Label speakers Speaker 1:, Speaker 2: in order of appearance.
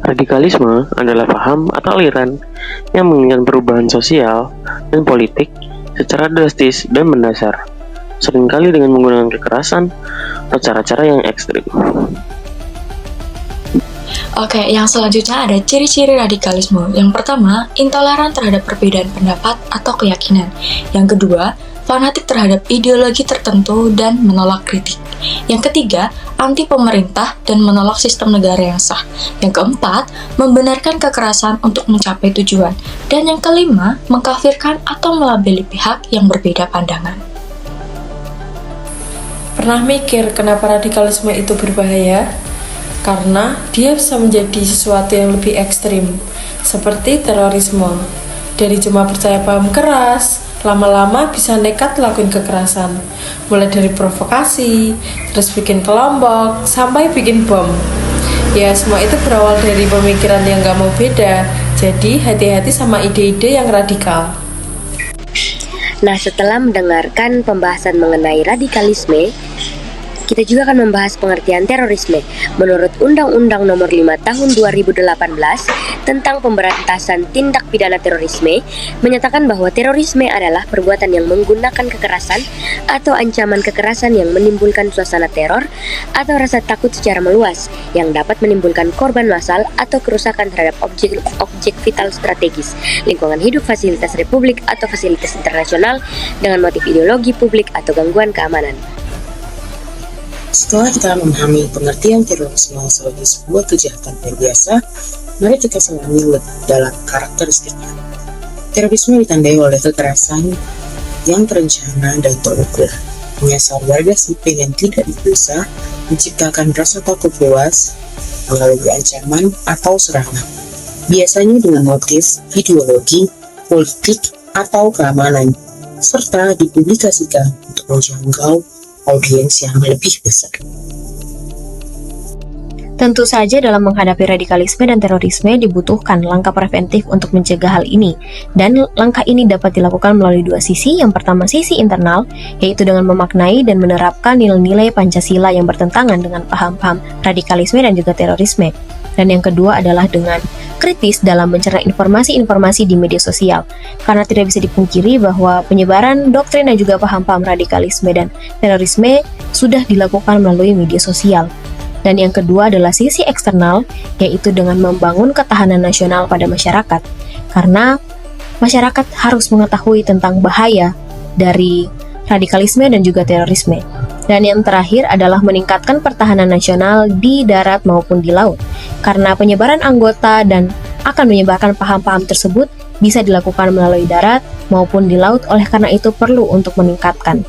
Speaker 1: Radikalisme adalah paham atau aliran yang menginginkan perubahan sosial dan politik secara drastis dan mendasar, seringkali dengan menggunakan kekerasan atau cara-cara yang ekstrim.
Speaker 2: Oke, yang selanjutnya ada ciri-ciri radikalisme. Yang pertama, intoleran terhadap perbedaan pendapat atau keyakinan. Yang kedua, fanatik terhadap ideologi tertentu dan menolak kritik. Yang ketiga, anti pemerintah dan menolak sistem negara yang sah. Yang keempat, membenarkan kekerasan untuk mencapai tujuan. Dan yang kelima, mengkafirkan atau melabeli pihak yang berbeda pandangan.
Speaker 3: Pernah mikir kenapa radikalisme itu berbahaya? Karena dia bisa menjadi sesuatu yang lebih ekstrim, seperti terorisme. Dari cuma percaya paham keras, lama-lama bisa nekat lakuin kekerasan. Mulai dari provokasi, terus bikin kelompok, sampai bikin bom. Ya, semua itu berawal dari pemikiran yang gak mau beda. Jadi, hati-hati sama ide-ide yang radikal.
Speaker 4: Nah, setelah mendengarkan pembahasan mengenai radikalisme, kita juga akan membahas pengertian terorisme. Menurut Undang-Undang Nomor 5 Tahun 2018 tentang pemberantasan tindak pidana terorisme, menyatakan bahwa terorisme adalah perbuatan yang menggunakan kekerasan atau ancaman kekerasan yang menimbulkan suasana teror atau rasa takut secara meluas, yang dapat menimbulkan korban massal atau kerusakan terhadap objek vital strategis, lingkungan hidup, fasilitas republik atau fasilitas internasional dengan motif ideologi publik atau gangguan keamanan.
Speaker 5: Setelah kita memahami pengertian terorisme sebagai sebuah kejahatan luar biasa, mari kita selami dalam karakteristiknya. Terorisme ditandai oleh kekerasan yang terencana dan terukur, menyasar warga sipil yang tidak diperiksa, menciptakan rasa takut luas, melalui ancaman atau serangan, biasanya dengan motif ideologi, politik, atau keamanan, serta dipublikasikan untuk menjangkau audiens yang lebih besar.
Speaker 6: Tentu saja dalam menghadapi radikalisme dan terorisme dibutuhkan langkah preventif untuk mencegah hal ini, dan langkah ini dapat dilakukan melalui dua sisi. Yang pertama, sisi internal, yaitu dengan memaknai dan menerapkan nilai-nilai Pancasila yang bertentangan dengan paham-paham radikalisme dan juga terorisme. Dan yang kedua adalah dengan kritis dalam mencerna informasi-informasi di media sosial, karena tidak bisa dipungkiri bahwa penyebaran doktrin dan juga paham-paham radikalisme dan terorisme sudah dilakukan melalui media sosial. Dan yang kedua adalah sisi eksternal, yaitu dengan membangun ketahanan nasional pada masyarakat, karena masyarakat harus mengetahui tentang bahaya dari radikalisme dan juga terorisme. Dan yang terakhir adalah meningkatkan pertahanan nasional di darat maupun di laut, karena penyebaran anggota dan akan menyebarkan paham-paham tersebut bisa dilakukan melalui darat maupun di laut. Oleh karena itu perlu untuk meningkatkan